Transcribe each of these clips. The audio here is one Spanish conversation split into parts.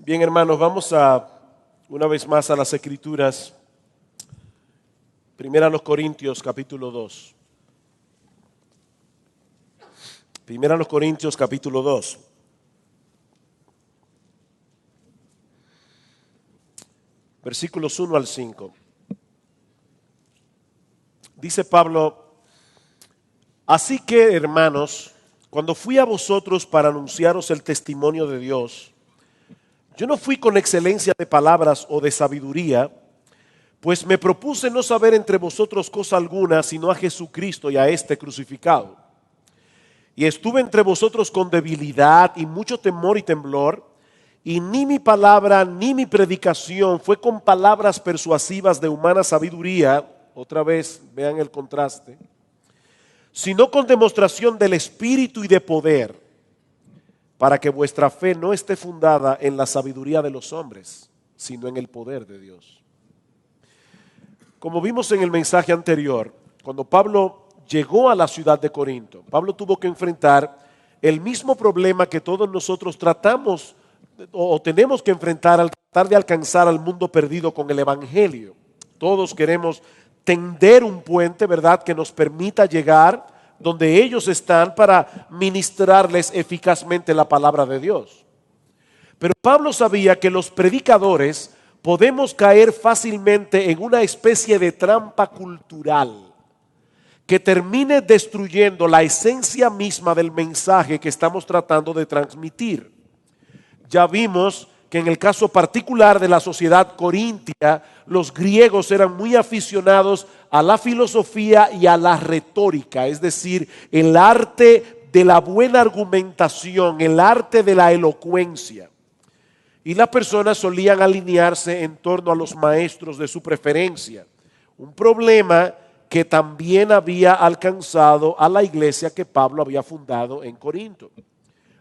Bien, hermanos, vamos una vez más a las Escrituras. Primera a los Corintios, capítulo 2. Primera a los Corintios, capítulo 2. Versículos 1 al 5. Dice Pablo: así que, hermanos, cuando fui a vosotros para anunciaros el testimonio de Dios, yo no fui con excelencia de palabras o de sabiduría, pues me propuse no saber entre vosotros cosa alguna, sino a Jesucristo y a este crucificado. Y estuve entre vosotros con debilidad y mucho temor y temblor, y ni mi palabra ni mi predicación fue con palabras persuasivas de humana sabiduría, otra vez vean el contraste, sino con demostración del Espíritu y de poder, para que vuestra fe no esté fundada en la sabiduría de los hombres, sino en el poder de Dios. Como vimos en el mensaje anterior, cuando Pablo llegó a la ciudad de Corinto, Pablo tuvo que enfrentar el mismo problema que todos nosotros tratamos o tenemos que enfrentar al tratar de alcanzar al mundo perdido con el Evangelio. Todos queremos tender un puente, ¿verdad?, que nos permita llegar donde ellos están para ministrarles eficazmente la palabra de Dios. Pero Pablo sabía que los predicadores podemos caer fácilmente en una especie de trampa cultural que termine destruyendo la esencia misma del mensaje que estamos tratando de transmitir. Ya vimos que en el caso particular de la sociedad corintia, los griegos eran muy aficionados a la filosofía y a la retórica, es decir, el arte de la buena argumentación, el arte de la elocuencia. Y las personas solían alinearse en torno a los maestros de su preferencia. Un problema que también había alcanzado a la iglesia que Pablo había fundado en Corinto.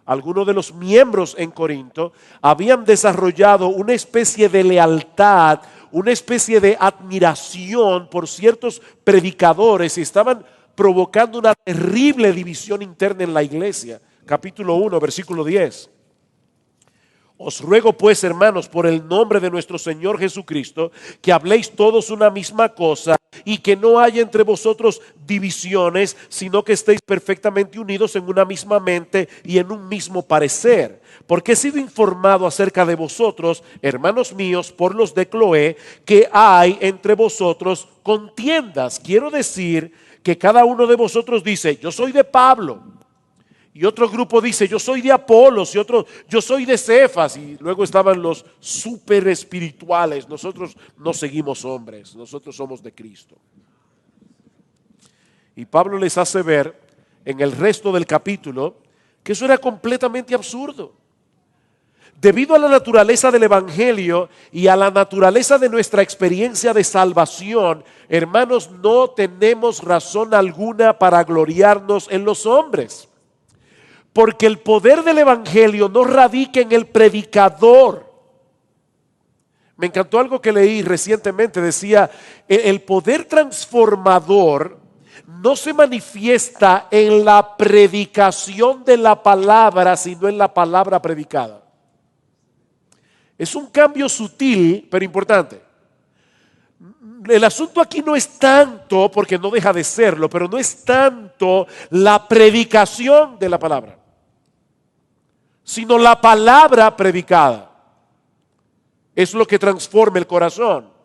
Algunos de los miembros en Corinto habían desarrollado una especie de lealtad, una especie de admiración por ciertos predicadores y estaban provocando una terrible división interna en la iglesia. Capítulo 1, versículo 10. Os ruego pues, hermanos, por el nombre de nuestro Señor Jesucristo, que habléis todos una misma cosa y que no haya entre vosotros divisiones, sino que estéis perfectamente unidos en una misma mente y en un mismo parecer. Porque he sido informado acerca de vosotros, hermanos míos, por los de Cloé, que hay entre vosotros contiendas. Quiero decir que cada uno de vosotros dice: yo soy de Pablo. Y otro grupo dice: yo soy de Apolos, y otro: yo soy de Cefas. Y luego estaban los super espirituales: nosotros no seguimos hombres, nosotros somos de Cristo. Y Pablo les hace ver en el resto del capítulo que eso era completamente absurdo. Debido a la naturaleza del Evangelio y a la naturaleza de nuestra experiencia de salvación, hermanos, no tenemos razón alguna para gloriarnos en los hombres. Porque el poder del Evangelio no radica en el predicador. Me encantó algo que leí recientemente, decía: el poder transformador no se manifiesta en la predicación de la palabra, sino en la palabra predicada. Es un cambio sutil, pero importante. El asunto aquí no es tanto, porque no deja de serlo, pero no es tanto la predicación de la palabra, sino la palabra predicada. Es lo que transforma el corazón.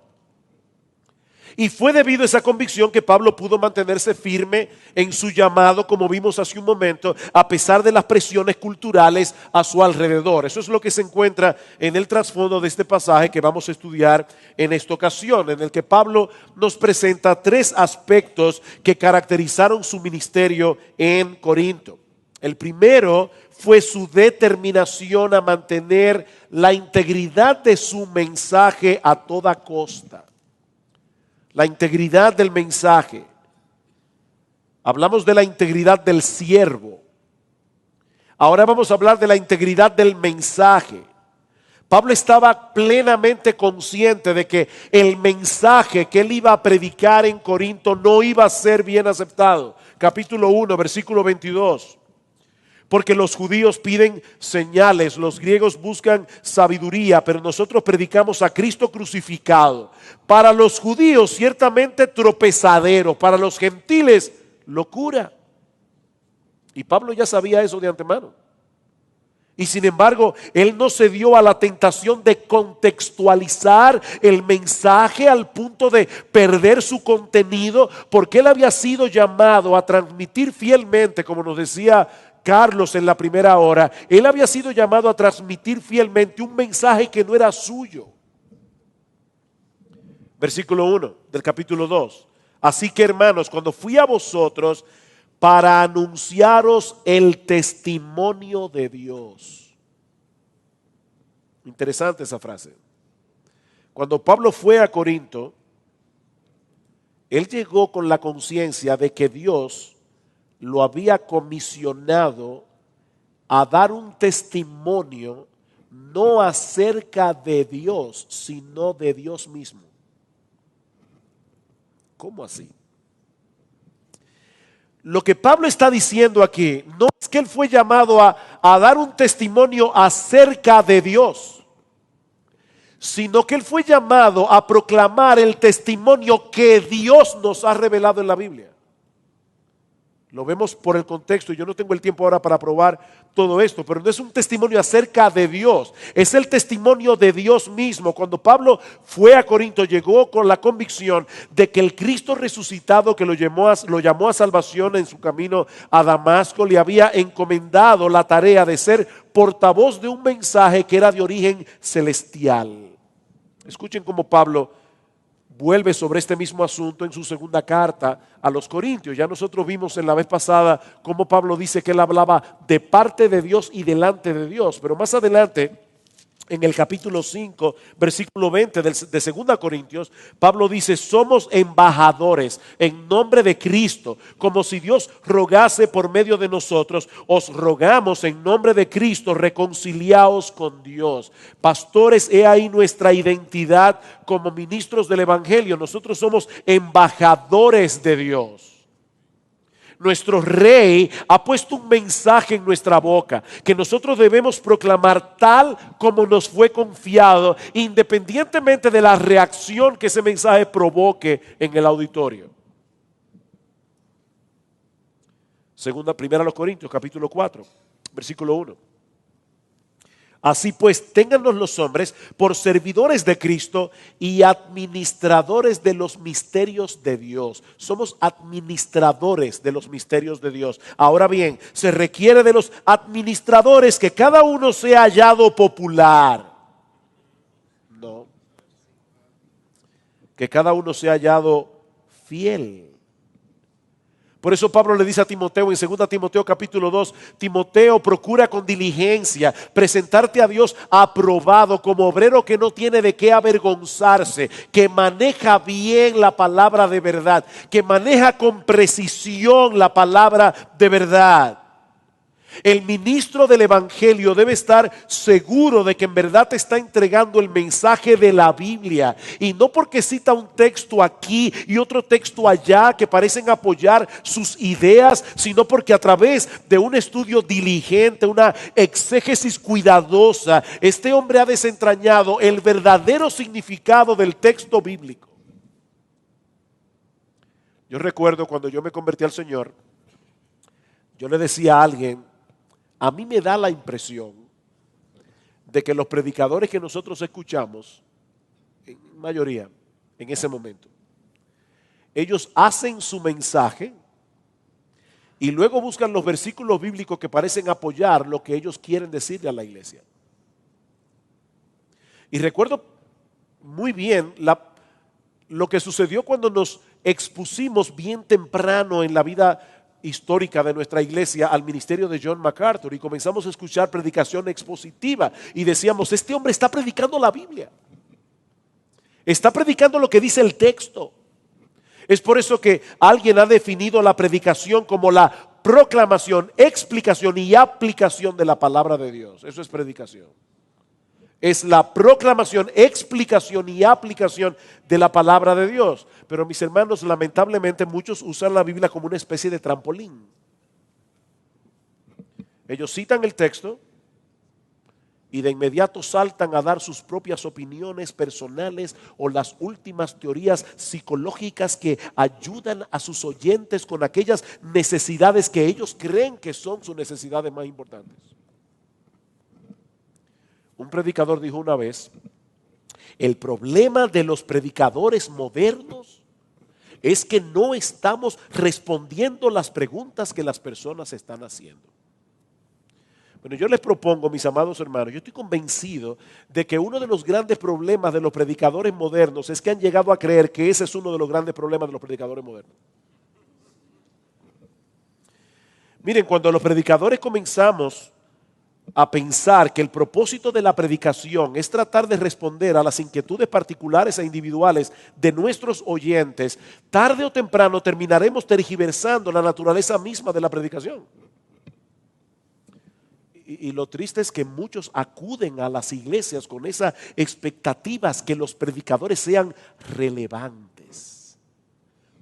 Y fue debido a esa convicción que Pablo pudo mantenerse firme en su llamado, como vimos hace un momento, a pesar de las presiones culturales a su alrededor. Eso es lo que se encuentra en el trasfondo de este pasaje que vamos a estudiar en esta ocasión, en el que Pablo nos presenta tres aspectos que caracterizaron su ministerio en Corinto. El primero fue su determinación a mantener la integridad de su mensaje a toda costa. La integridad del mensaje. Hablamos de la integridad del siervo. Ahora vamos a hablar de la integridad del mensaje. Pablo estaba plenamente consciente de que el mensaje que él iba a predicar en Corinto no iba a ser bien aceptado. Capítulo 1, versículo 22. Porque los judíos piden señales, los griegos buscan sabiduría, pero nosotros predicamos a Cristo crucificado. Para los judíos ciertamente tropezadero, para los gentiles locura. Y Pablo ya sabía eso de antemano. Y sin embargo, él no se dio a la tentación de contextualizar el mensaje al punto de perder su contenido, porque él había sido llamado a transmitir fielmente, como nos decía Carlos en la primera hora, él había sido llamado a transmitir fielmente un mensaje que no era suyo. Versículo 1 del capítulo 2. Así que, hermanos, cuando fui a vosotros para anunciaros el testimonio de Dios. Interesante esa frase. Cuando Pablo fue a Corinto, él llegó con la conciencia de que Dios lo había comisionado a dar un testimonio no acerca de Dios, sino de Dios mismo. ¿Cómo así? Lo que Pablo está diciendo aquí no es que él fue llamado a dar un testimonio acerca de Dios, sino que él fue llamado a proclamar el testimonio que Dios nos ha revelado en la Biblia. Lo vemos por el contexto y yo no tengo el tiempo ahora para probar todo esto, pero no es un testimonio acerca de Dios, es el testimonio de Dios mismo. Cuando Pablo fue a Corinto, llegó con la convicción de que el Cristo resucitado que lo llamó a salvación en su camino a Damasco, le había encomendado la tarea de ser portavoz de un mensaje que era de origen celestial. Escuchen cómo Pablo vuelve sobre este mismo asunto en su segunda carta a los Corintios. Ya nosotros vimos en la vez pasada cómo Pablo dice que él hablaba de parte de Dios y delante de Dios, pero más adelante en el capítulo 5, versículo 20 de 2 Corintios, Pablo dice: somos embajadores en nombre de Cristo, como si Dios rogase por medio de nosotros. Os rogamos en nombre de Cristo, reconciliaos con Dios. Pastores, he ahí nuestra identidad como ministros del Evangelio. Nosotros somos embajadores de Dios. Nuestro rey ha puesto un mensaje en nuestra boca que nosotros debemos proclamar tal como nos fue confiado, independientemente de la reacción que ese mensaje provoque en el auditorio. Primera a los Corintios, capítulo 4, versículo 1. Así pues, téngannos los hombres por servidores de Cristo y administradores de los misterios de Dios. Somos administradores de los misterios de Dios. Ahora bien, se requiere de los administradores que cada uno sea hallado popular. No. Que cada uno sea hallado fiel. Por eso Pablo le dice a Timoteo en 2 Timoteo capítulo 2, Timoteo, procura con diligencia presentarte a Dios aprobado como obrero que no tiene de qué avergonzarse, que maneja bien la palabra de verdad, que maneja con precisión la palabra de verdad. El ministro del Evangelio debe estar seguro de que en verdad te está entregando el mensaje de la Biblia, y no porque cita un texto aquí y otro texto allá que parecen apoyar sus ideas, sino porque a través de un estudio diligente, una exégesis cuidadosa, este hombre ha desentrañado el verdadero significado del texto bíblico. Yo recuerdo cuando yo me convertí al Señor, yo le decía a alguien: a mí me da la impresión de que los predicadores que nosotros escuchamos, en mayoría, en ese momento, ellos hacen su mensaje y luego buscan los versículos bíblicos que parecen apoyar lo que ellos quieren decirle a la iglesia. Y recuerdo muy bien lo que sucedió cuando nos expusimos bien temprano en la vida histórica de nuestra iglesia al ministerio de John MacArthur, y comenzamos a escuchar predicación expositiva y decíamos: este hombre está predicando la Biblia, está predicando lo que dice el texto. Es por eso que alguien ha definido la predicación como la proclamación, explicación y aplicación de la palabra de Dios. Eso es predicación. Es la proclamación, explicación y aplicación de la palabra de Dios. Pero mis hermanos, lamentablemente muchos usan la Biblia como una especie de trampolín. Ellos citan el texto y de inmediato saltan a dar sus propias opiniones personales o las últimas teorías psicológicas que ayudan a sus oyentes con aquellas necesidades que ellos creen que son sus necesidades más importantes. Un predicador dijo una vez: el problema de los predicadores modernos es que no estamos respondiendo las preguntas que las personas están haciendo. Bueno, yo les propongo, mis amados hermanos, yo estoy convencido de que uno de los grandes problemas de los predicadores modernos es que han llegado a creer que ese es uno de los grandes problemas de los predicadores modernos. Miren, cuando los predicadores comenzamos a pensar que el propósito de la predicación es tratar de responder a las inquietudes particulares e individuales de nuestros oyentes, tarde o temprano terminaremos tergiversando la naturaleza misma de la predicación. Y lo triste es que muchos acuden a las iglesias con esas expectativas que los predicadores sean relevantes.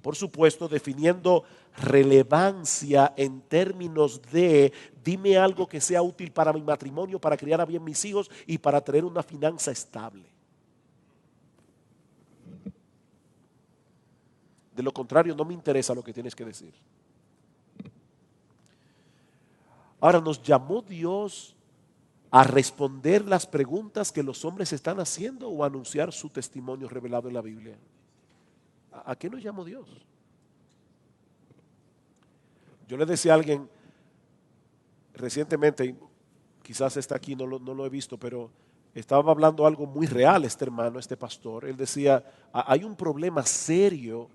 Por supuesto, definiendo relevancia en términos de dime algo que sea útil para mi matrimonio, para criar a bien mis hijos y para tener una finanza estable. De lo contrario, no me interesa lo que tienes que decir. Ahora, ¿nos llamó Dios a responder las preguntas que los hombres están haciendo o a anunciar su testimonio revelado en la Biblia? ¿A qué nos llamó Dios? Yo le decía a alguien recientemente, y quizás está aquí, no lo he visto, pero estaba hablando algo muy real este hermano, este pastor. Él decía, hay un problema serio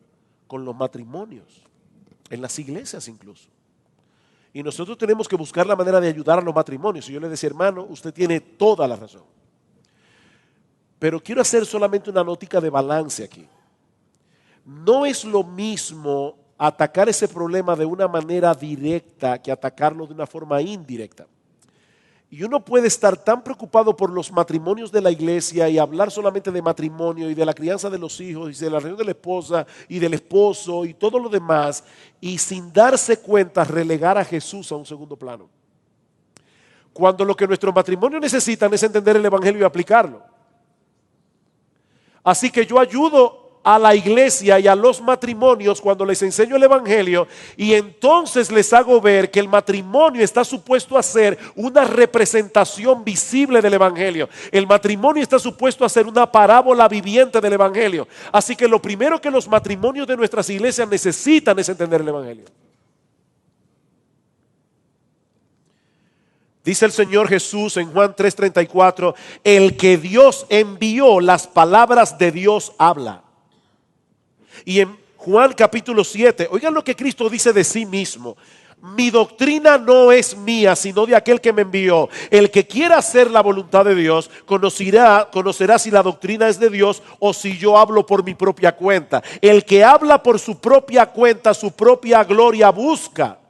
con los matrimonios, en las iglesias incluso. Y nosotros tenemos que buscar la manera de ayudar a los matrimonios. Y yo le decía, hermano, usted tiene toda la razón. Pero quiero hacer solamente una nótica de balance aquí. No es lo mismo atacar ese problema de una manera directa que atacarlo de una forma indirecta. Y uno puede estar tan preocupado por los matrimonios de la iglesia y hablar solamente de matrimonio y de la crianza de los hijos y de la reunión de la esposa y del esposo y todo lo demás, y sin darse cuenta relegar a Jesús a un segundo plano. Cuando lo que nuestros matrimonios necesitan es entender el evangelio y aplicarlo. Así que yo ayudo a la iglesia y a los matrimonios cuando les enseño el evangelio, y entonces les hago ver que el matrimonio está supuesto a ser una representación visible del evangelio. El matrimonio está supuesto a ser una parábola viviente del evangelio. Así que lo primero que los matrimonios de nuestras iglesias necesitan es entender el evangelio. Dice el Señor Jesús en Juan 3:34, el que Dios envió, las palabras de Dios habla. Y en Juan capítulo 7, oigan lo que Cristo dice de sí mismo: mi doctrina no es mía, sino de aquel que me envió. El que quiera hacer la voluntad de Dios conocerá si la doctrina es de Dios o si yo hablo por mi propia cuenta. El que habla por su propia cuenta, su propia gloria busca.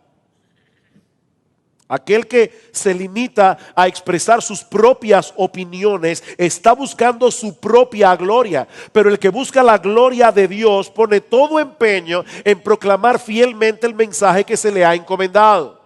Aquel que se limita a expresar sus propias opiniones está buscando su propia gloria. Pero el que busca la gloria de Dios pone todo empeño en proclamar fielmente el mensaje que se le ha encomendado.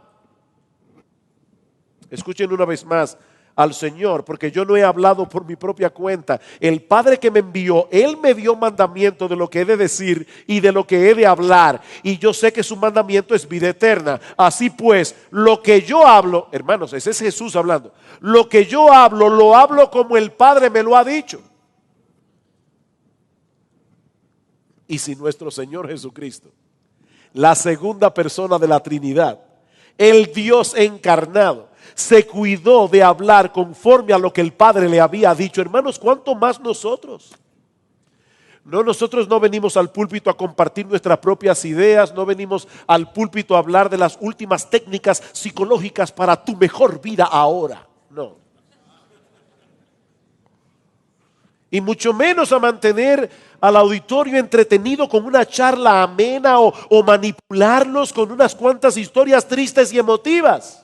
Escuchen una vez más al Señor, porque yo no he hablado por mi propia cuenta. El Padre que me envió, Él me dio mandamiento de lo que he de decir y de lo que he de hablar, y yo sé que su mandamiento es vida eterna. Así pues, lo que yo hablo, hermanos, ese es Jesús hablando, lo que yo hablo, lo hablo como el Padre me lo ha dicho. Y si nuestro Señor Jesucristo, la segunda persona de la Trinidad, el Dios encarnado, se cuidó de hablar conforme a lo que el Padre le había dicho, hermanos, ¿cuánto más nosotros? Nosotros no venimos al púlpito a compartir nuestras propias ideas, no venimos al púlpito a hablar de las últimas técnicas psicológicas para tu mejor vida ahora, no. Y mucho menos a mantener al auditorio entretenido con una charla amena o manipularlos con unas cuantas historias tristes y emotivas.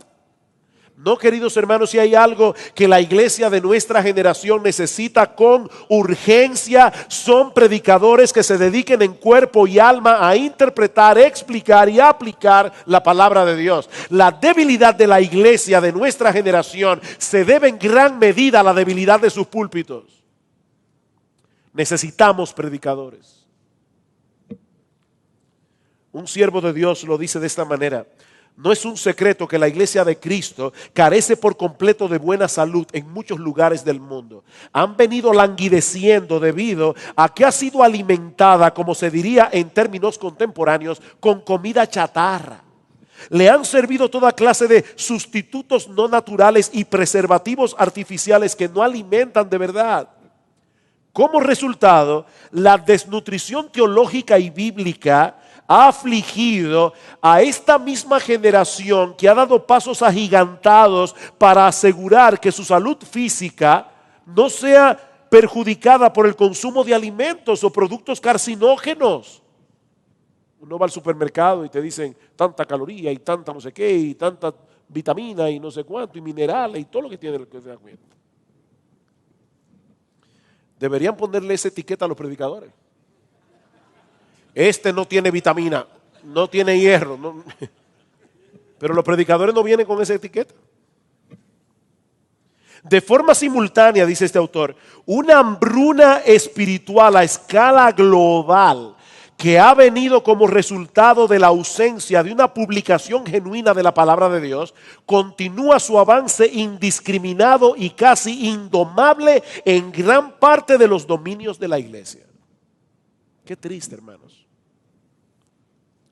No, queridos hermanos, si hay algo que la iglesia de nuestra generación necesita con urgencia, son predicadores que se dediquen en cuerpo y alma a interpretar, explicar y aplicar la palabra de Dios. La debilidad de la iglesia de nuestra generación se debe en gran medida a la debilidad de sus púlpitos. Necesitamos predicadores. Un siervo de Dios lo dice de esta manera: no es un secreto que la iglesia de Cristo carece por completo de buena salud en muchos lugares del mundo. Han venido languideciendo debido a que ha sido alimentada, como se diría en términos contemporáneos, con comida chatarra. Le han servido toda clase de sustitutos no naturales y preservativos artificiales que no alimentan de verdad. Como resultado, la desnutrición teológica y bíblica ha afligido a esta misma generación que ha dado pasos agigantados para asegurar que su salud física no sea perjudicada por el consumo de alimentos o productos carcinógenos. Uno va al supermercado y te dicen tanta caloría y tanta no sé qué y tanta vitamina y no sé cuánto y minerales y todo lo que tiene el que se da cuenta. Deberían ponerle esa etiqueta a los predicadores. Este no tiene vitamina, no tiene hierro. No. Pero los predicadores no vienen con esa etiqueta. De forma simultánea, dice este autor, una hambruna espiritual a escala global que ha venido como resultado de la ausencia de una publicación genuina de la palabra de Dios, continúa su avance indiscriminado y casi indomable en gran parte de los dominios de la iglesia. Qué triste, hermanos.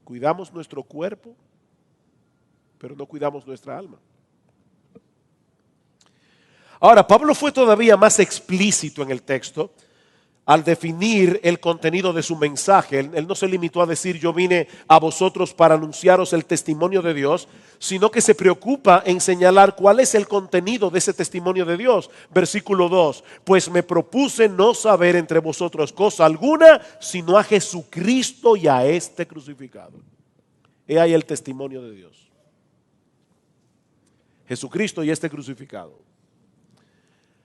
Cuidamos nuestro cuerpo, pero no cuidamos nuestra alma. Ahora, Pablo fue todavía más explícito en el texto al definir el contenido de su mensaje. Él no se limitó a decir: yo vine a vosotros para anunciaros el testimonio de Dios, sino que se preocupa en señalar cuál es el contenido de ese testimonio de Dios. Versículo 2: pues me propuse no saber entre vosotros cosa alguna, sino a Jesucristo y a este crucificado. He ahí el testimonio de Dios. Jesucristo y este crucificado.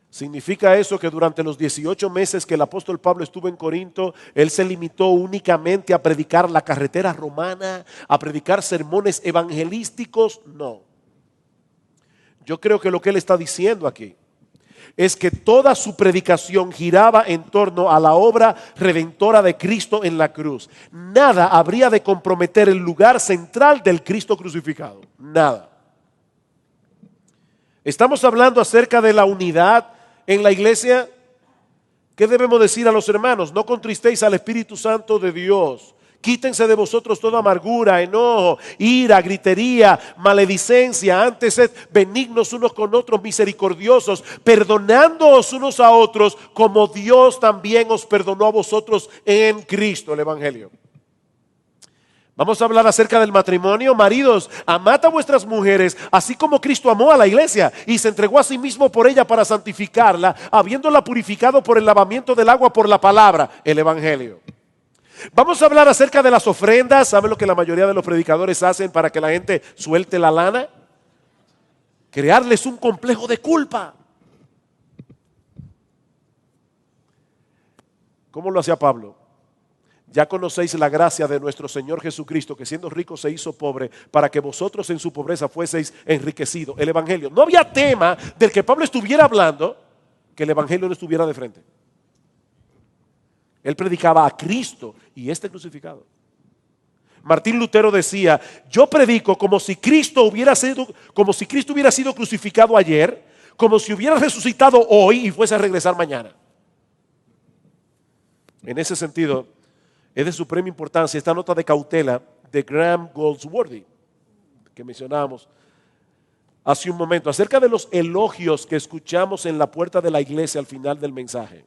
¿Significa eso que durante los 18 meses que el apóstol Pablo estuvo en Corinto, él se limitó únicamente a predicar la carretera romana, a predicar sermones evangelísticos? No. Yo creo que lo que él está diciendo aquí es que toda su predicación giraba en torno a la obra redentora de Cristo en la cruz. Nada habría de comprometer el lugar central del Cristo crucificado. Nada. Estamos hablando acerca de la unidad en la iglesia. ¿Qué debemos decir a los hermanos? No contristéis al Espíritu Santo de Dios. Quítense de vosotros toda amargura, enojo, ira, gritería, maledicencia. Antes sed benignos unos con otros, misericordiosos, perdonándoos unos a otros, como Dios también os perdonó a vosotros en Cristo. El Evangelio. Vamos a hablar acerca del matrimonio. Maridos, amad a vuestras mujeres, así como Cristo amó a la iglesia y se entregó a sí mismo por ella para santificarla, habiéndola purificado por el lavamiento del agua por la palabra, el Evangelio. Vamos a hablar acerca de las ofrendas. ¿Saben lo que la mayoría de los predicadores hacen para que la gente suelte la lana? Crearles un complejo de culpa. ¿Cómo lo hacía Pablo? Ya conocéis la gracia de nuestro Señor Jesucristo, que siendo rico se hizo pobre, para que vosotros en su pobreza fueseis enriquecidos. El Evangelio. No había tema del que Pablo estuviera hablando que el Evangelio no estuviera de frente. Él predicaba a Cristo y este crucificado. Martín Lutero decía: yo predico como si Cristo hubiera sido crucificado ayer, como si hubiera resucitado hoy y fuese a regresar mañana. En ese sentido, es de suprema importancia esta nota de cautela de Graham Goldsworthy que mencionábamos hace un momento, acerca de los elogios que escuchamos en la puerta de la iglesia al final del mensaje.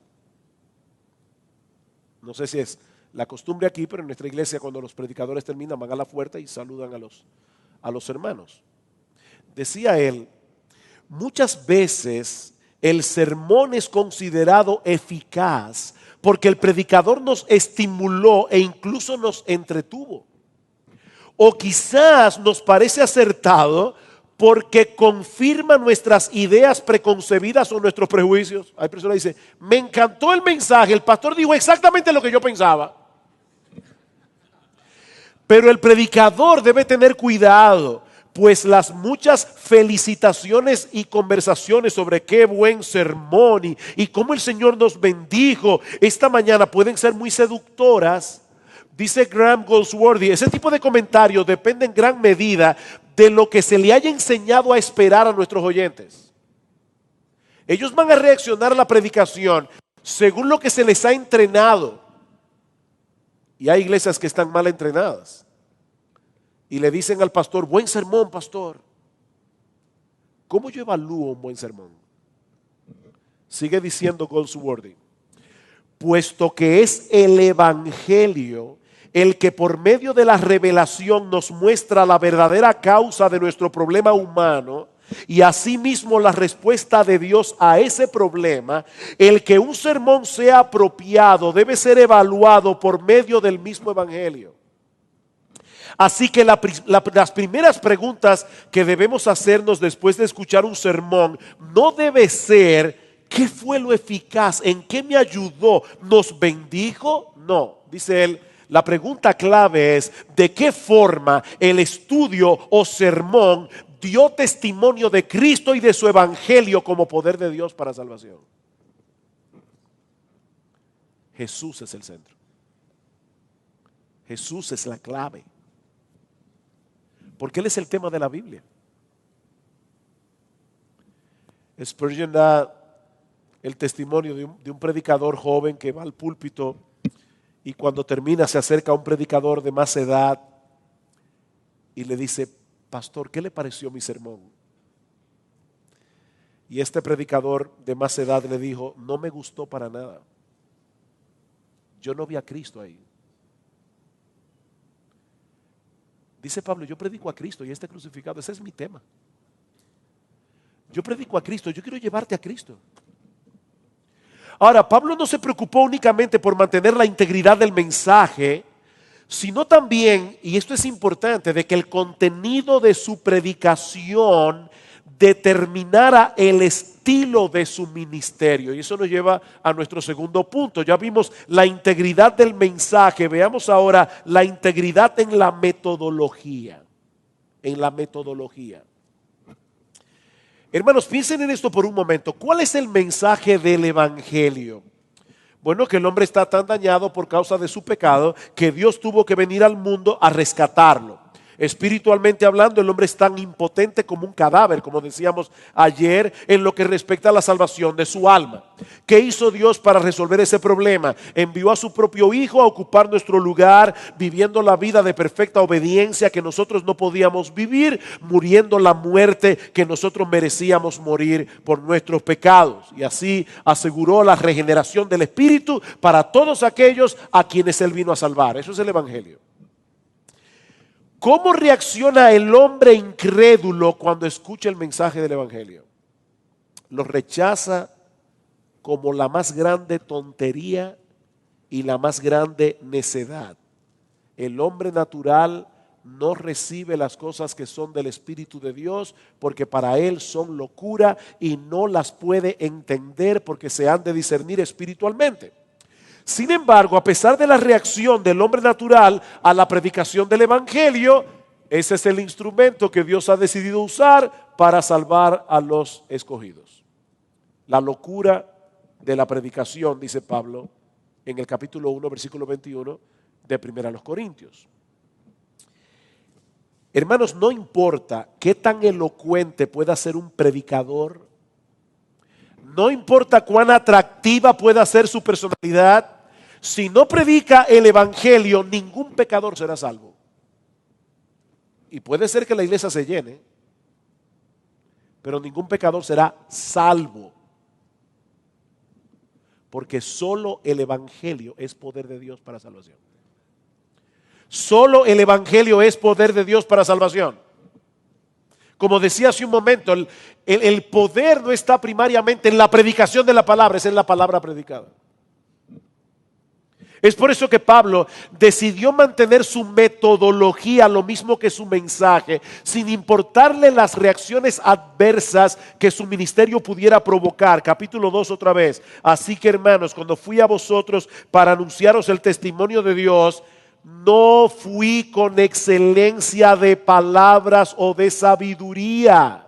No sé si es la costumbre aquí, pero en nuestra iglesia cuando los predicadores terminan van a la puerta y saludan a los hermanos. Decía él: muchas veces el sermón es considerado eficaz porque el predicador nos estimuló e incluso nos entretuvo. O quizás nos parece acertado porque confirma nuestras ideas preconcebidas o nuestros prejuicios. Hay personas que dicen, me encantó el mensaje, el pastor dijo exactamente lo que yo pensaba. Pero el predicador debe tener cuidado, pues las muchas felicitaciones y conversaciones sobre qué buen sermón y cómo el Señor nos bendijo esta mañana pueden ser muy seductoras. Dice Graham Goldsworthy, ese tipo de comentarios depende en gran medida de lo que se le haya enseñado a esperar a nuestros oyentes. Ellos van a reaccionar a la predicación según lo que se les ha entrenado. Y hay iglesias que están mal entrenadas. Y le dicen al pastor, buen sermón, pastor. ¿Cómo yo evalúo un buen sermón? Sigue diciendo Goldsworthy, puesto que es el evangelio el que por medio de la revelación nos muestra la verdadera causa de nuestro problema humano y asimismo la respuesta de Dios a ese problema, el que un sermón sea apropiado debe ser evaluado por medio del mismo evangelio. Así que las primeras preguntas que debemos hacernos después de escuchar un sermón no debe ser ¿qué fue lo eficaz? ¿En qué me ayudó? ¿Nos bendijo? No, dice él. La pregunta clave es, ¿de qué forma el estudio o sermón dio testimonio de Cristo y de su evangelio como poder de Dios para salvación? Jesús es el centro. Jesús es la clave. Porque Él es el tema de la Biblia. Spurgeon da el testimonio de un predicador joven que va al púlpito y cuando termina se acerca a un predicador de más edad y le dice, pastor, ¿qué le pareció mi sermón? Y este predicador de más edad le dijo, no me gustó para nada. Yo no vi a Cristo ahí. Dice Pablo, yo predico a Cristo y este crucificado, ese es mi tema. Yo predico a Cristo, yo quiero llevarte a Cristo. Ahora, Pablo no se preocupó únicamente por mantener la integridad del mensaje, sino también, y esto es importante, de que el contenido de su predicación determinara el estilo de su ministerio. Y eso nos lleva a nuestro segundo punto. Ya vimos la integridad del mensaje, veamos ahora la integridad en la metodología. En la metodología. Hermanos, piensen en esto por un momento. ¿Cuál es el mensaje del evangelio? Bueno, que el hombre está tan dañado por causa de su pecado que Dios tuvo que venir al mundo a rescatarlo. Espiritualmente hablando, el hombre es tan impotente como un cadáver, como decíamos ayer, en lo que respecta a la salvación de su alma. ¿Qué hizo Dios para resolver ese problema? Envió a su propio Hijo a ocupar nuestro lugar, viviendo la vida de perfecta obediencia que nosotros no podíamos vivir, muriendo la muerte que nosotros merecíamos morir por nuestros pecados. Y así aseguró la regeneración del Espíritu para todos aquellos a quienes Él vino a salvar. Eso es el evangelio. ¿Cómo reacciona el hombre incrédulo cuando escucha el mensaje del evangelio? Lo rechaza como la más grande tontería y la más grande necedad. El hombre natural no recibe las cosas que son del Espíritu de Dios porque para él son locura y no las puede entender porque se han de discernir espiritualmente. Sin embargo, a pesar de la reacción del hombre natural a la predicación del evangelio, ese es el instrumento que Dios ha decidido usar para salvar a los escogidos. La locura de la predicación, dice Pablo en el capítulo 1, versículo 21 de 1 Corintios. Hermanos, no importa qué tan elocuente pueda ser un predicador, no importa cuán atractiva pueda ser su personalidad, si no predica el evangelio, ningún pecador será salvo. Y puede ser que la iglesia se llene, pero ningún pecador será salvo. Porque solo el evangelio es poder de Dios para salvación. Solo el evangelio es poder de Dios para salvación. Como decía hace un momento, el poder no está primariamente en la predicación de la palabra, es en la palabra predicada. Es por eso que Pablo decidió mantener su metodología, lo mismo que su mensaje, sin importarle las reacciones adversas que su ministerio pudiera provocar. Capítulo 2 otra vez. Así que, hermanos, cuando fui a vosotros para anunciaros el testimonio de Dios, no fui con excelencia de palabras o de sabiduría,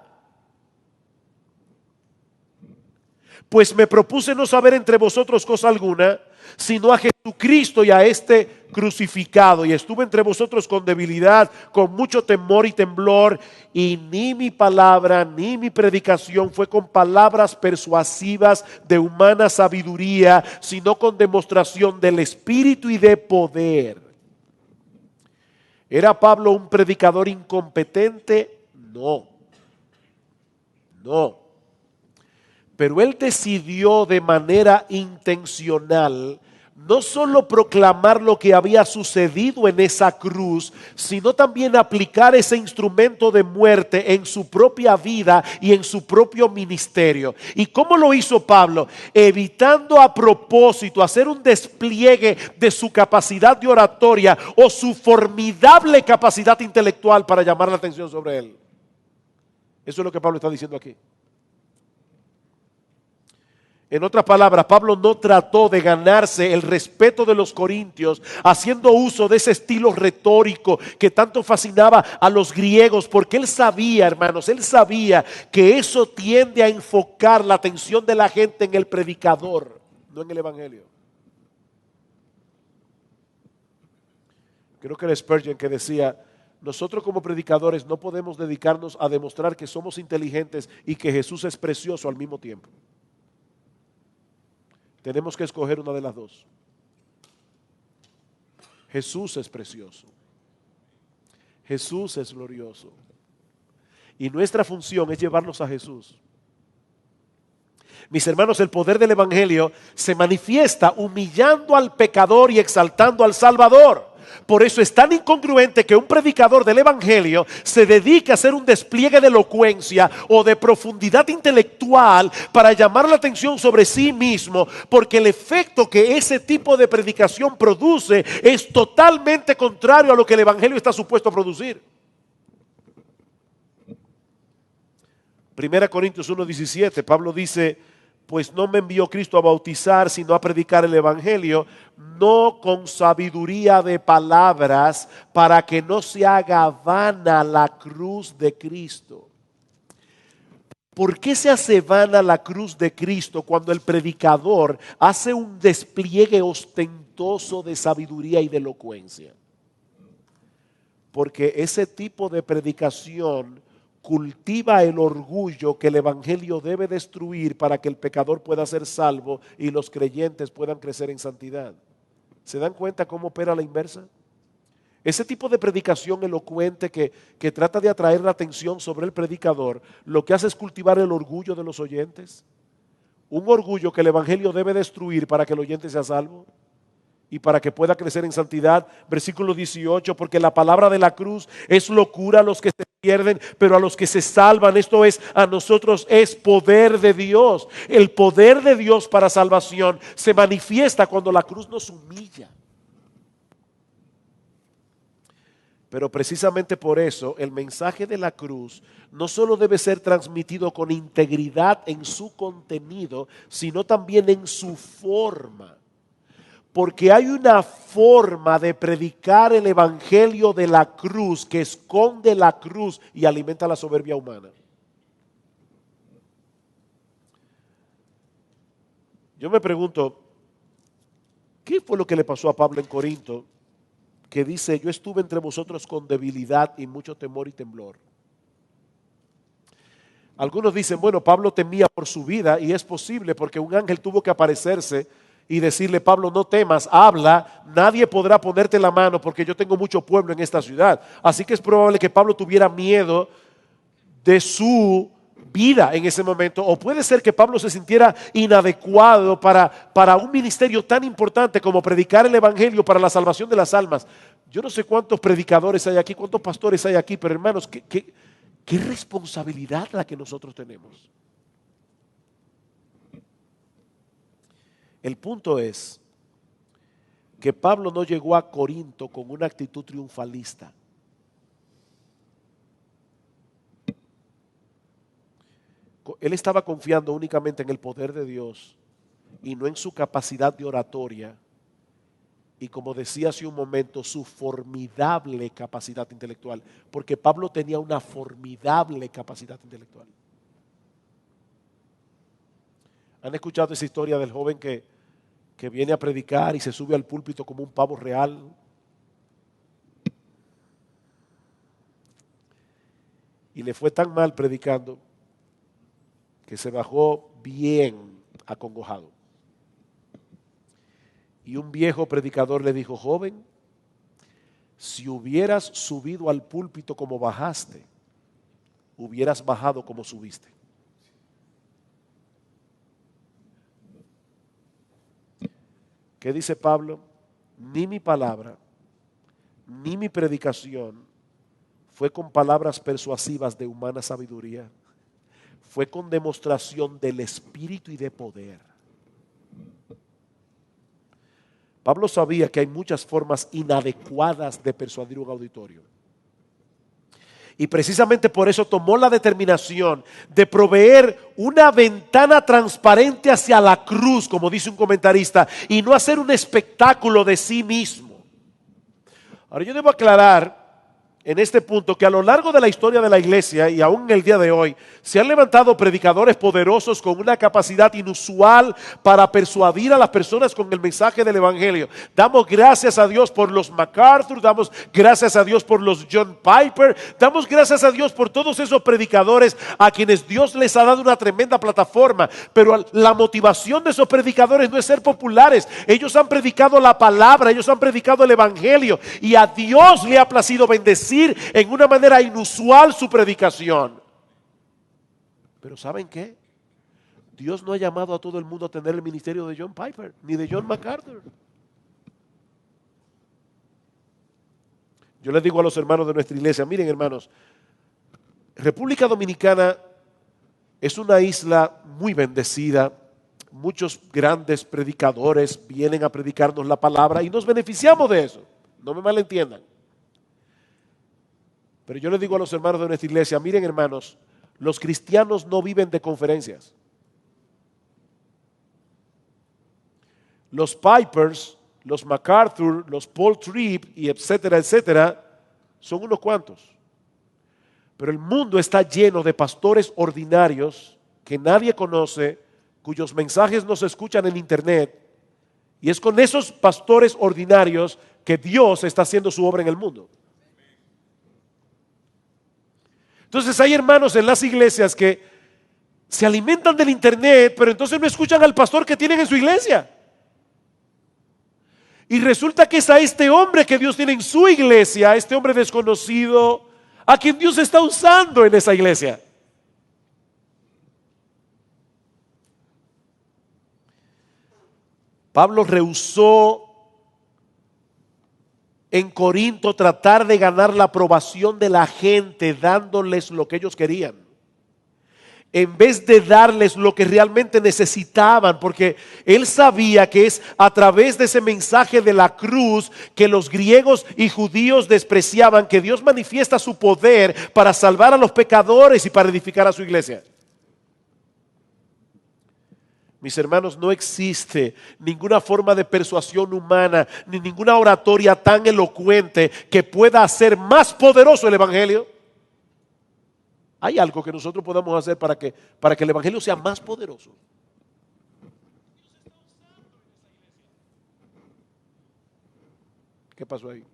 pues me propuse no saber entre vosotros cosa alguna, sino a Jesucristo y a este crucificado. Y estuve entre vosotros con debilidad, con mucho temor y temblor, y ni mi palabra ni mi predicación fue con palabras persuasivas de humana sabiduría, sino con demostración del Espíritu y de poder. ¿Era Pablo un predicador incompetente? No, no. Pero él decidió de manera intencional no solo proclamar lo que había sucedido en esa cruz, sino también aplicar ese instrumento de muerte en su propia vida y en su propio ministerio. ¿Y cómo lo hizo Pablo? Evitando a propósito hacer un despliegue de su capacidad de oratoria o su formidable capacidad intelectual para llamar la atención sobre él. Eso es lo que Pablo está diciendo aquí. En otras palabras, Pablo no trató de ganarse el respeto de los corintios haciendo uso de ese estilo retórico que tanto fascinaba a los griegos, porque él sabía, hermanos, él sabía que eso tiende a enfocar la atención de la gente en el predicador, no en el evangelio. Creo que era Spurgeon que decía: nosotros como predicadores no podemos dedicarnos a demostrar que somos inteligentes y que Jesús es precioso al mismo tiempo. Tenemos que escoger una de las dos. Jesús es precioso. Jesús es glorioso. Y nuestra función es llevarnos a Jesús. Mis hermanos, el poder del evangelio se manifiesta humillando al pecador y exaltando al Salvador. Por eso es tan incongruente que un predicador del evangelio se dedique a hacer un despliegue de elocuencia o de profundidad intelectual para llamar la atención sobre sí mismo, porque el efecto que ese tipo de predicación produce es totalmente contrario a lo que el evangelio está supuesto a producir. 1 Corintios 1:17, Pablo dice: pues no me envió Cristo a bautizar, sino a predicar el evangelio, no con sabiduría de palabras, para que no se haga vana la cruz de Cristo. ¿Por qué se hace vana la cruz de Cristo cuando el predicador hace un despliegue ostentoso de sabiduría y de elocuencia? Porque ese tipo de predicación cultiva el orgullo que el evangelio debe destruir para que el pecador pueda ser salvo y los creyentes puedan crecer en santidad. ¿Se dan cuenta cómo opera la inversa? Ese tipo de predicación elocuente que trata de atraer la atención sobre el predicador, lo que hace es cultivar el orgullo de los oyentes. Un orgullo que el evangelio debe destruir para que el oyente sea salvo y para que pueda crecer en santidad. Versículo 18, porque la palabra de la cruz es locura a los que se pierden, pero a los que se salvan, esto es, a nosotros es poder de Dios. El poder de Dios para salvación se manifiesta cuando la cruz nos humilla. Pero precisamente por eso el mensaje de la cruz no solo debe ser transmitido con integridad en su contenido, sino también en su forma. Porque hay una forma de predicar el evangelio de la cruz que esconde la cruz y alimenta la soberbia humana. Yo me pregunto, ¿qué fue lo que le pasó a Pablo en Corinto? Que dice: yo estuve entre vosotros con debilidad y mucho temor y temblor. Algunos dicen, bueno, Pablo temía por su vida, y es posible porque un ángel tuvo que aparecerse y decirle: Pablo, no temas, habla, nadie podrá ponerte la mano porque yo tengo mucho pueblo en esta ciudad. Así que es probable que Pablo tuviera miedo de su vida en ese momento, o puede ser que Pablo se sintiera inadecuado para un ministerio tan importante como predicar el evangelio para la salvación de las almas. Yo no sé cuántos predicadores hay aquí, cuántos pastores hay aquí, pero hermanos, qué responsabilidad la que nosotros tenemos. El punto es, que Pablo no llegó a Corinto con una actitud triunfalista. Él estaba confiando únicamente en el poder de Dios y no en su capacidad de oratoria y, como decía hace un momento, su formidable capacidad intelectual, porque Pablo tenía una formidable capacidad intelectual. ¿Han escuchado esa historia del joven que viene a predicar y se sube al púlpito como un pavo real? Y le fue tan mal predicando que se bajó bien acongojado. Y un viejo predicador le dijo: joven, si hubieras subido al púlpito como bajaste, hubieras bajado como subiste. ¿Qué dice Pablo? Ni mi palabra, ni mi predicación fue con palabras persuasivas de humana sabiduría, fue con demostración del Espíritu y de poder. Pablo sabía que hay muchas formas inadecuadas de persuadir un auditorio. Y precisamente por eso tomó la determinación de proveer una ventana transparente hacia la cruz, como dice un comentarista, y no hacer un espectáculo de sí mismo. Ahora, yo debo aclarar en este punto que a lo largo de la historia de la iglesia y aún en el día de hoy se han levantado predicadores poderosos con una capacidad inusual para persuadir a las personas con el mensaje del evangelio. Damos gracias a Dios por los MacArthur, damos gracias a Dios por los John Piper, damos gracias a Dios por todos esos predicadores a quienes Dios les ha dado una tremenda plataforma, pero la motivación de esos predicadores no es ser populares. Ellos han predicado la palabra, ellos han predicado el evangelio y a Dios le ha placido bendecir en una manera inusual su predicación. Pero ¿saben qué? Dios no ha llamado a todo el mundo a tener el ministerio de John Piper ni de John MacArthur. Yo les digo a los hermanos de nuestra iglesia: miren, hermanos, República Dominicana es una isla muy bendecida. Muchos grandes predicadores vienen a predicarnos la palabra y nos beneficiamos de eso. No me malentiendan. Pero yo les digo a los hermanos de nuestra iglesia: miren, hermanos, los cristianos no viven de conferencias. Los Pipers, los MacArthur, los Paul Tripp y etcétera, etcétera, son unos cuantos. Pero el mundo está lleno de pastores ordinarios que nadie conoce, cuyos mensajes no se escuchan en internet. Y es con esos pastores ordinarios que Dios está haciendo su obra en el mundo. Entonces hay hermanos en las iglesias que se alimentan del internet, pero entonces no escuchan al pastor que tienen en su iglesia. Y resulta que es a este hombre que Dios tiene en su iglesia, a este hombre desconocido, a quien Dios está usando en esa iglesia. Pablo rehusó en Corinto tratar de ganar la aprobación de la gente dándoles lo que ellos querían, en vez de darles lo que realmente necesitaban, porque él sabía que es a través de ese mensaje de la cruz que los griegos y judíos despreciaban, que Dios manifiesta su poder para salvar a los pecadores y para edificar a su iglesia. Mis hermanos, no existe ninguna forma de persuasión humana, ni ninguna oratoria tan elocuente que pueda hacer más poderoso el evangelio. ¿Hay algo que nosotros podamos hacer para que el evangelio sea más poderoso? ¿Qué pasó ahí?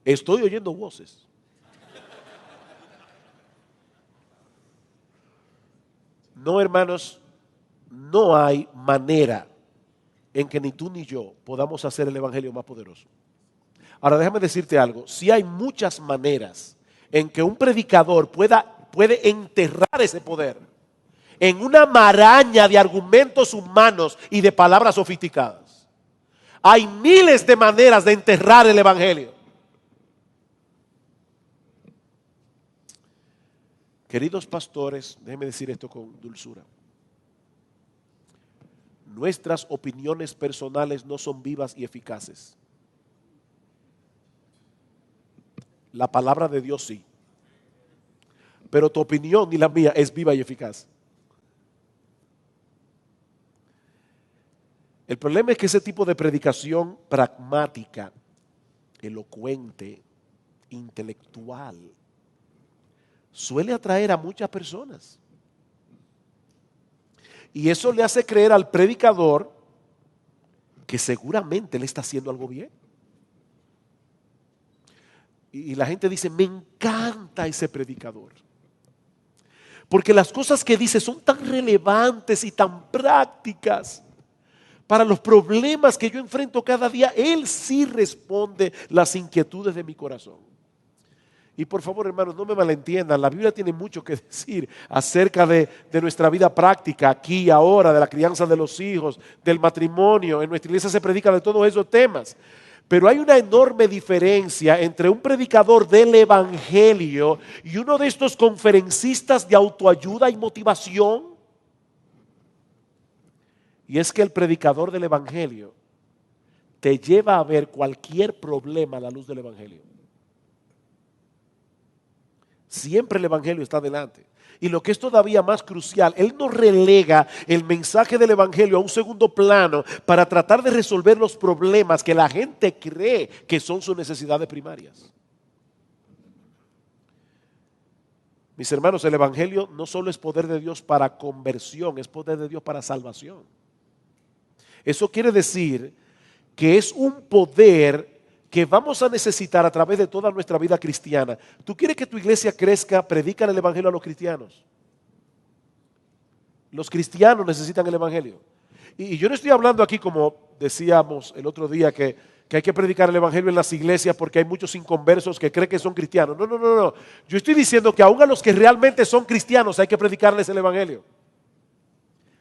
Estoy oyendo voces. No, hermanos, no hay manera en que ni tú ni yo podamos hacer el evangelio más poderoso. Ahora déjame decirte algo: sí hay muchas maneras en que un predicador puede enterrar ese poder en una maraña de argumentos humanos y de palabras sofisticadas. Hay miles de maneras de enterrar el evangelio. Queridos pastores, déjenme decir esto con dulzura. nuestras opiniones personales no son vivas y eficaces. La palabra de Dios sí. Pero tu opinión y la mía es viva y eficaz. El problema es que ese tipo de predicación pragmática, elocuente, intelectual, suele atraer a muchas personas. Y eso le hace creer al predicador que seguramente le está haciendo algo bien. Y la gente dice, me encanta ese predicador. Porque las cosas que dice son tan relevantes y tan prácticas para los problemas que yo enfrento cada día. Él sí responde las inquietudes de mi corazón. Y por favor, hermanos, no me malentiendan, la Biblia tiene mucho que decir acerca de nuestra vida práctica, aquí y ahora, de la crianza de los hijos, del matrimonio. En nuestra iglesia se predica de todos esos temas. Pero hay una enorme diferencia entre un predicador del evangelio y uno de estos conferencistas de autoayuda y motivación. Y es que el predicador del evangelio te lleva a ver cualquier problema a la luz del evangelio. Siempre el evangelio está adelante. Y lo que es todavía más crucial, él no relega el mensaje del evangelio a un segundo plano para tratar de resolver los problemas que la gente cree que son sus necesidades primarias. Mis hermanos, el evangelio no solo es poder de Dios para conversión, es poder de Dios para salvación. Eso quiere decir que es un poder que vamos a necesitar a través de toda nuestra vida cristiana. ¿Tú quieres que tu iglesia crezca? Predica el evangelio a los cristianos. Los cristianos necesitan el evangelio. Y yo no estoy hablando aquí, como decíamos el otro día, que hay que predicar el evangelio en las iglesias porque hay muchos inconversos que creen que son cristianos. No. Yo estoy diciendo que aún a los que realmente son cristianos hay que predicarles el evangelio.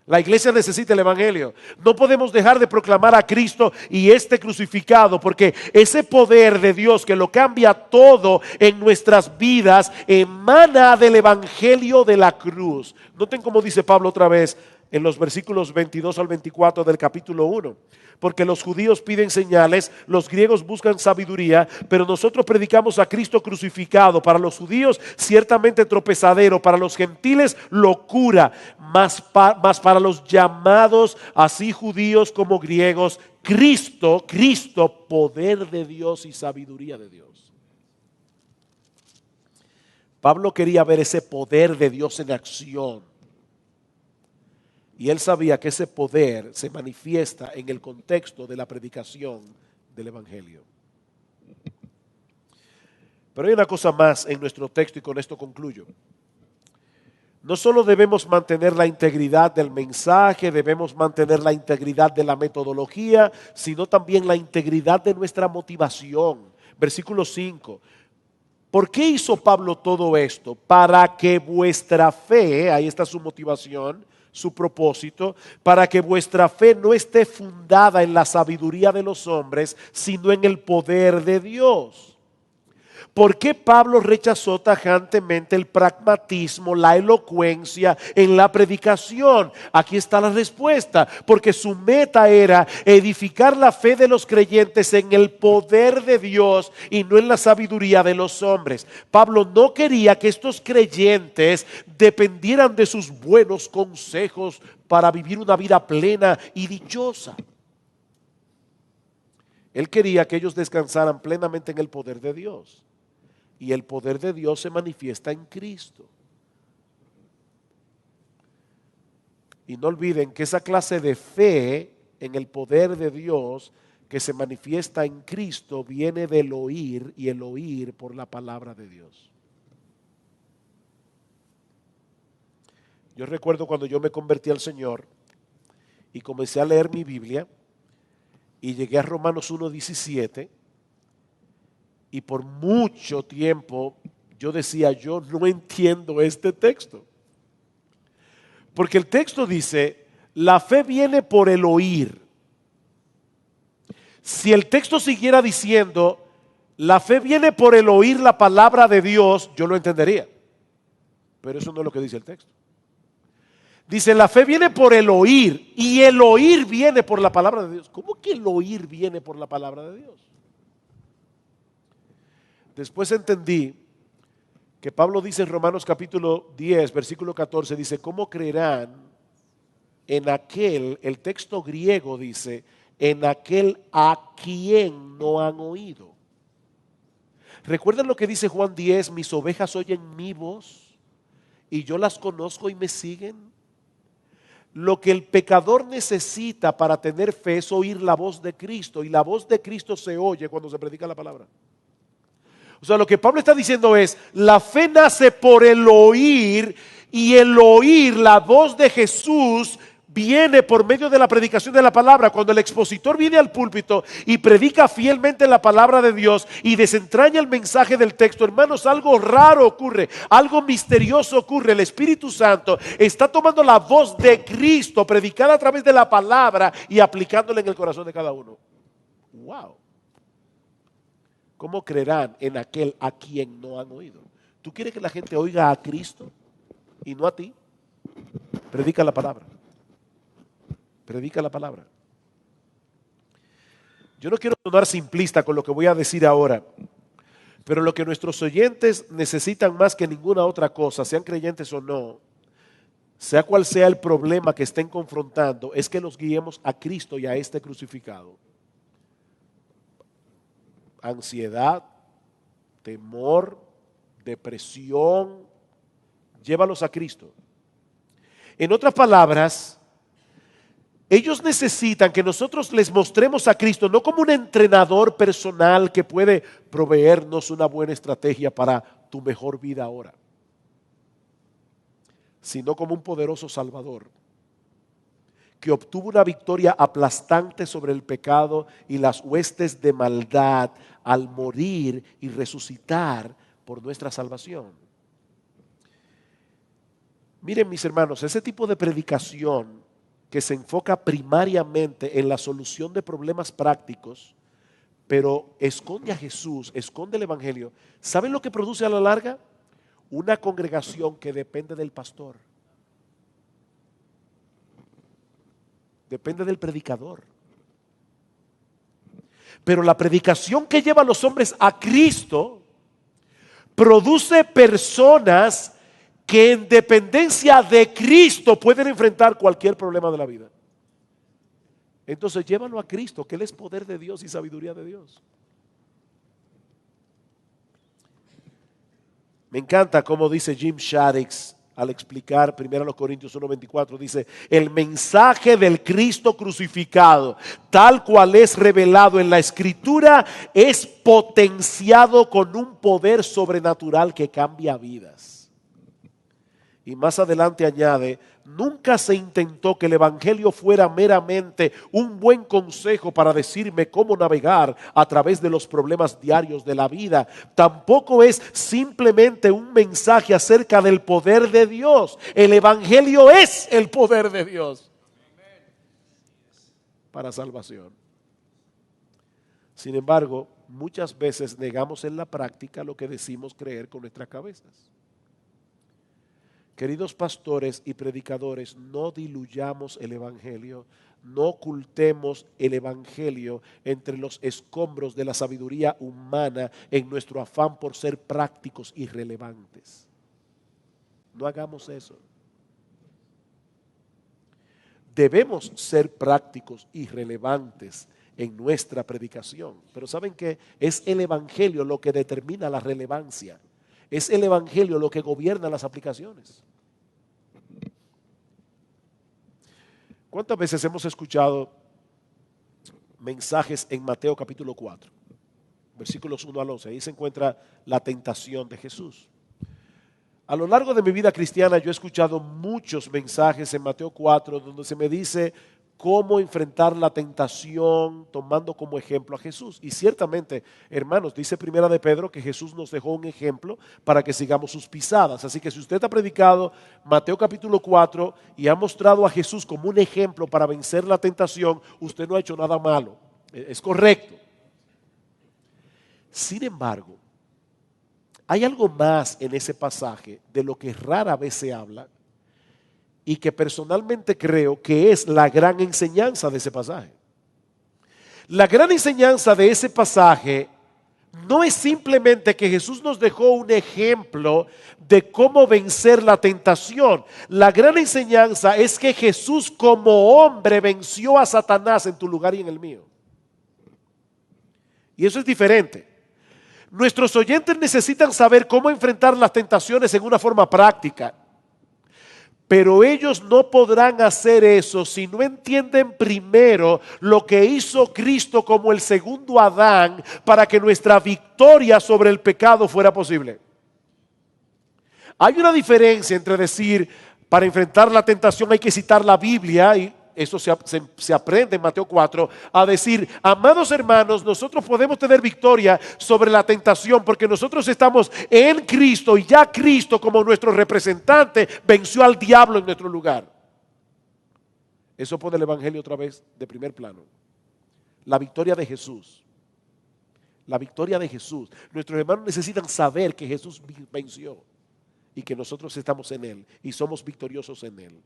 La iglesia necesita el evangelio. No podemos dejar de proclamar a Cristo y este crucificado, porque ese poder de Dios que lo cambia todo en nuestras vidas emana del evangelio de la cruz. Noten cómo dice Pablo otra vez en los versículos 22 al 24 del capítulo 1. Porque los judíos piden señales, los griegos buscan sabiduría, pero nosotros predicamos a Cristo crucificado. Para los judíos ciertamente tropezadero, para los gentiles locura, mas para los llamados, así judíos como griegos, Cristo, poder de Dios y sabiduría de Dios. Pablo quería ver ese poder de Dios en acción. Y él sabía que ese poder se manifiesta en el contexto de la predicación del evangelio. Pero hay una cosa más en nuestro texto y con esto concluyo. No solo debemos mantener la integridad del mensaje, debemos mantener la integridad de la metodología, sino también la integridad de nuestra motivación. Versículo 5. ¿Por qué hizo Pablo todo esto? Para que vuestra fe, ahí está su motivación, su propósito, para que vuestra fe no esté fundada en la sabiduría de los hombres, sino en el poder de Dios. ¿Por qué Pablo rechazó tajantemente el pragmatismo, la elocuencia en la predicación? Aquí está la respuesta. Porque su meta era edificar la fe de los creyentes en el poder de Dios y no en la sabiduría de los hombres. Pablo no quería que estos creyentes dependieran de sus buenos consejos para vivir una vida plena y dichosa. Él quería que ellos descansaran plenamente en el poder de Dios. Y el poder de Dios se manifiesta en Cristo. Y no olviden que esa clase de fe en el poder de Dios que se manifiesta en Cristo viene del oír, y el oír por la palabra de Dios. Yo recuerdo cuando yo me convertí al Señor y comencé a leer mi Biblia y llegué a Romanos 1:17. Y por mucho tiempo yo decía, yo no entiendo este texto. Porque el texto dice, la fe viene por el oír. Si el texto siguiera diciendo, la fe viene por el oír la palabra de Dios, yo lo entendería. Pero eso no es lo que dice el texto. Dice, la fe viene por el oír y el oír viene por la palabra de Dios. ¿Cómo que el oír viene por la palabra de Dios? Después entendí que Pablo dice en Romanos capítulo 10, versículo 14, dice, ¿cómo creerán en aquel, el texto griego dice, en aquel a quien no han oído? ¿Recuerdan lo que dice Juan 10? Mis ovejas oyen mi voz y yo las conozco y me siguen. Lo que el pecador necesita para tener fe es oír la voz de Cristo, y la voz de Cristo se oye cuando se predica la palabra. O sea, lo que Pablo está diciendo es, la fe nace por el oír, y el oír la voz de Jesús viene por medio de la predicación de la palabra. Cuando el expositor viene al púlpito y predica fielmente la palabra de Dios y desentraña el mensaje del texto, hermanos, algo raro ocurre, algo misterioso ocurre. El Espíritu Santo está tomando la voz de Cristo predicada a través de la palabra y aplicándola en el corazón de cada uno. Wow. ¿Cómo creerán en aquel a quien no han oído? ¿Tú quieres que la gente oiga a Cristo y no a ti? Predica la palabra. Predica la palabra. Yo no quiero sonar simplista con lo que voy a decir ahora, pero lo que nuestros oyentes necesitan más que ninguna otra cosa, sean creyentes o no, sea cual sea el problema que estén confrontando, es que los guiemos a Cristo y a este crucificado. Ansiedad, temor, depresión, llévalos a Cristo. En otras palabras, ellos necesitan que nosotros les mostremos a Cristo no como un entrenador personal que puede proveernos una buena estrategia para tu mejor vida ahora, sino como un poderoso Salvador que obtuvo una victoria aplastante sobre el pecado y las huestes de maldad al morir y resucitar por nuestra salvación. Miren, mis hermanos, ese tipo de predicación que se enfoca primariamente en la solución de problemas prácticos, pero esconde a Jesús, esconde el Evangelio, ¿saben lo que produce a la larga? Una congregación que depende del pastor, depende del predicador. Pero la predicación que lleva a los hombres a Cristo produce personas que en dependencia de Cristo pueden enfrentar cualquier problema de la vida. Entonces llévalo a Cristo, que Él es poder de Dios y sabiduría de Dios. Me encanta cómo dice Jim Shaddix al explicar 1 Corintios 1:24, dice, el mensaje del Cristo crucificado, tal cual es revelado en la Escritura, es potenciado con un poder sobrenatural que cambia vidas. Y más adelante añade, nunca se intentó que el Evangelio fuera meramente un buen consejo para decirme cómo navegar a través de los problemas diarios de la vida. Tampoco es simplemente un mensaje acerca del poder de Dios. El Evangelio es el poder de Dios para salvación. Sin embargo, muchas veces negamos en la práctica lo que decimos creer con nuestras cabezas. Queridos pastores y predicadores, no diluyamos el Evangelio, no ocultemos el Evangelio entre los escombros de la sabiduría humana en nuestro afán por ser prácticos y relevantes. No hagamos eso. Debemos ser prácticos y relevantes en nuestra predicación, pero ¿saben qué? Es el Evangelio lo que determina la relevancia. Es el Evangelio lo que gobierna las aplicaciones. ¿Cuántas veces hemos escuchado mensajes en Mateo capítulo 4, versículos 1 al 11? Ahí se encuentra la tentación de Jesús. A lo largo de mi vida cristiana yo he escuchado muchos mensajes en Mateo 4 donde se me dice cómo enfrentar la tentación tomando como ejemplo a Jesús. Y ciertamente, hermanos, dice Primera de Pedro que Jesús nos dejó un ejemplo para que sigamos sus pisadas. Así que si usted ha predicado Mateo capítulo 4 y ha mostrado a Jesús como un ejemplo para vencer la tentación, usted no ha hecho nada malo. Es correcto. Sin embargo, hay algo más en ese pasaje de lo que rara vez se habla, y que personalmente creo que es la gran enseñanza de ese pasaje. La gran enseñanza de ese pasaje no es simplemente que Jesús nos dejó un ejemplo de cómo vencer la tentación. La gran enseñanza es que Jesús como hombre venció a Satanás en tu lugar y en el mío. Y eso es diferente. Nuestros oyentes necesitan saber cómo enfrentar las tentaciones en una forma práctica. Pero ellos no podrán hacer eso si no entienden primero lo que hizo Cristo como el segundo Adán para que nuestra victoria sobre el pecado fuera posible. Hay una diferencia entre decir, para enfrentar la tentación hay que citar la Biblia, y eso se aprende en Mateo 4, a decir, amados hermanos, nosotros podemos tener victoria sobre la tentación porque nosotros estamos en Cristo y ya Cristo como nuestro representante venció al diablo en nuestro lugar. Eso pone el Evangelio otra vez de primer plano. La victoria de Jesús. La victoria de Jesús. Nuestros hermanos necesitan saber que Jesús venció y que nosotros estamos en Él y somos victoriosos en Él.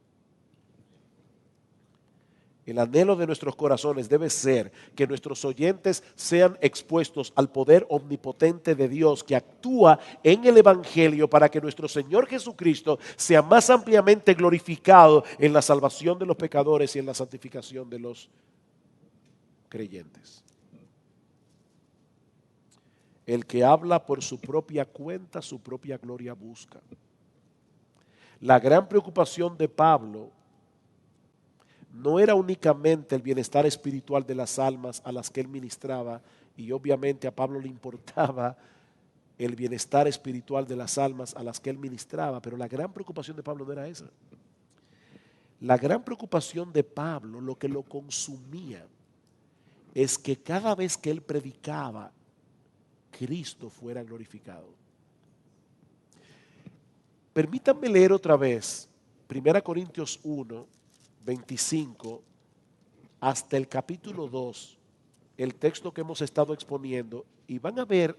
El anhelo de nuestros corazones debe ser que nuestros oyentes sean expuestos al poder omnipotente de Dios que actúa en el Evangelio para que nuestro Señor Jesucristo sea más ampliamente glorificado en la salvación de los pecadores y en la santificación de los creyentes. El que habla por su propia cuenta, su propia gloria busca. La gran preocupación de Pablo no era únicamente el bienestar espiritual de las almas a las que él ministraba, y obviamente a Pablo le importaba el bienestar espiritual de las almas a las que él ministraba, pero la gran preocupación de Pablo no era esa. La gran preocupación de Pablo, lo que lo consumía, es que cada vez que él predicaba, Cristo fuera glorificado. Permítanme leer otra vez 1 Corintios 1, 25 hasta el capítulo 2, el texto que hemos estado exponiendo, y van a ver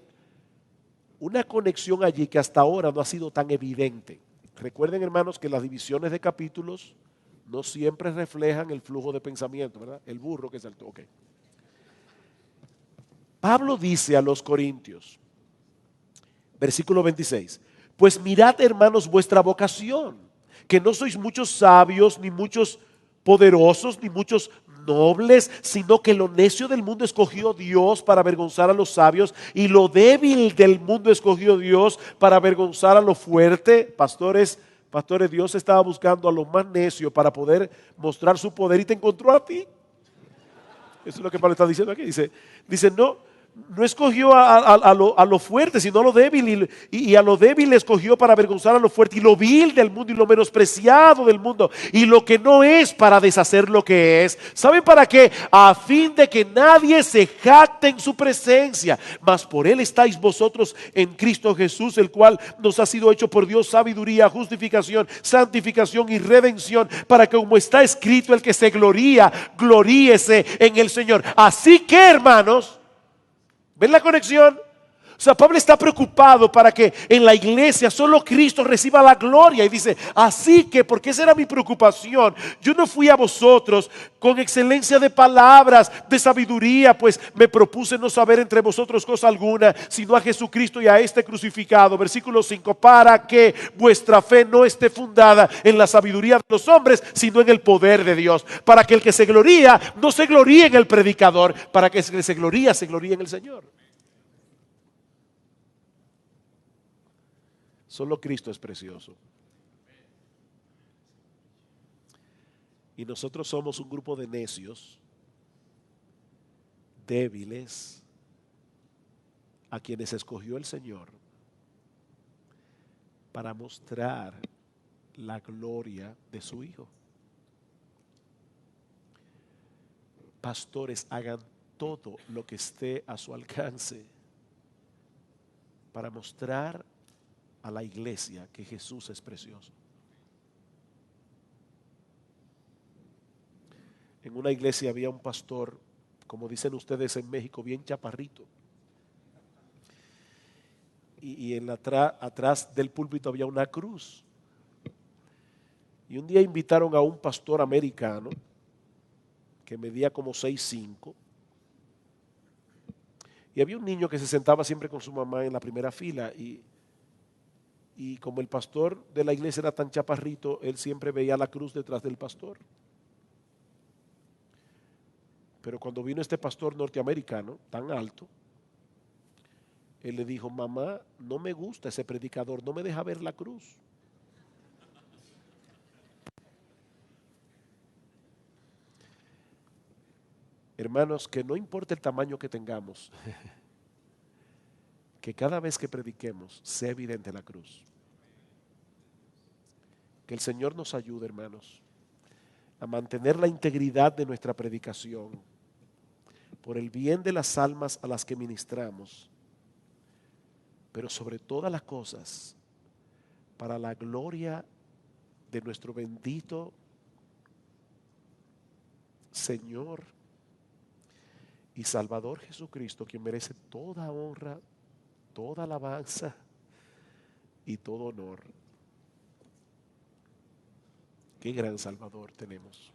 una conexión allí que hasta ahora no ha sido tan evidente. Recuerden, hermanos, que las divisiones de capítulos no siempre reflejan el flujo de pensamiento, ¿verdad? El burro que saltó. Ok. Pablo dice a los Corintios, versículo 26, pues mirad, hermanos, vuestra vocación, que no sois muchos sabios, ni muchos poderosos, ni muchos nobles, sino que lo necio del mundo escogió Dios para avergonzar a los sabios, y lo débil del mundo escogió Dios para avergonzar a lo fuerte. Pastores, Dios estaba buscando a los más necios para poder mostrar su poder y te encontró a ti. Eso es lo que Pablo está diciendo aquí. Dice no escogió a lo fuerte, sino a lo débil, y a lo débil escogió para avergonzar a lo fuerte, y lo vil del mundo y lo menospreciado del mundo y lo que no es, para deshacer lo que es. ¿Saben para qué? A fin de que nadie se jacte en su presencia, mas por él estáis vosotros en Cristo Jesús, el cual nos ha sido hecho por Dios sabiduría, justificación, santificación y redención, para que, como está escrito, el que se gloría, gloríese en el Señor. Así que, hermanos, ¿ven la conexión? O sea, Pablo está preocupado para que en la iglesia solo Cristo reciba la gloria. Y dice, así que, porque esa era mi preocupación, yo no fui a vosotros con excelencia de palabras, de sabiduría, pues me propuse no saber entre vosotros cosa alguna, sino a Jesucristo y a este crucificado. Versículo 5, para que vuestra fe no esté fundada en la sabiduría de los hombres, sino en el poder de Dios. Para que el que se gloría, no se gloríe en el predicador, para que el que se gloría en el Señor. Solo Cristo es precioso. Y nosotros somos un grupo de necios, débiles, a quienes escogió el Señor para mostrar la gloria de su Hijo. Pastores, hagan todo lo que esté a su alcance para mostrar a la iglesia que Jesús es precioso. En una iglesia había un pastor, como dicen ustedes en México, bien chaparrito. Y atrás del púlpito había una cruz. Y un día invitaron a un pastor americano que medía como 6'5". Y había un niño que se sentaba siempre con su mamá en la primera fila y como el pastor de la iglesia era tan chaparrito, él siempre veía la cruz detrás del pastor. Pero cuando vino este pastor norteamericano, tan alto, él le dijo: mamá, no me gusta ese predicador, no me deja ver la cruz. Hermanos, que no importa el tamaño que tengamos, que cada vez que prediquemos sea evidente la cruz. Que el Señor nos ayude, hermanos, a mantener la integridad de nuestra predicación por el bien de las almas a las que ministramos, pero sobre todas las cosas, para la gloria de nuestro bendito Señor y Salvador Jesucristo, quien merece toda honra, toda alabanza y todo honor. Qué gran Salvador tenemos.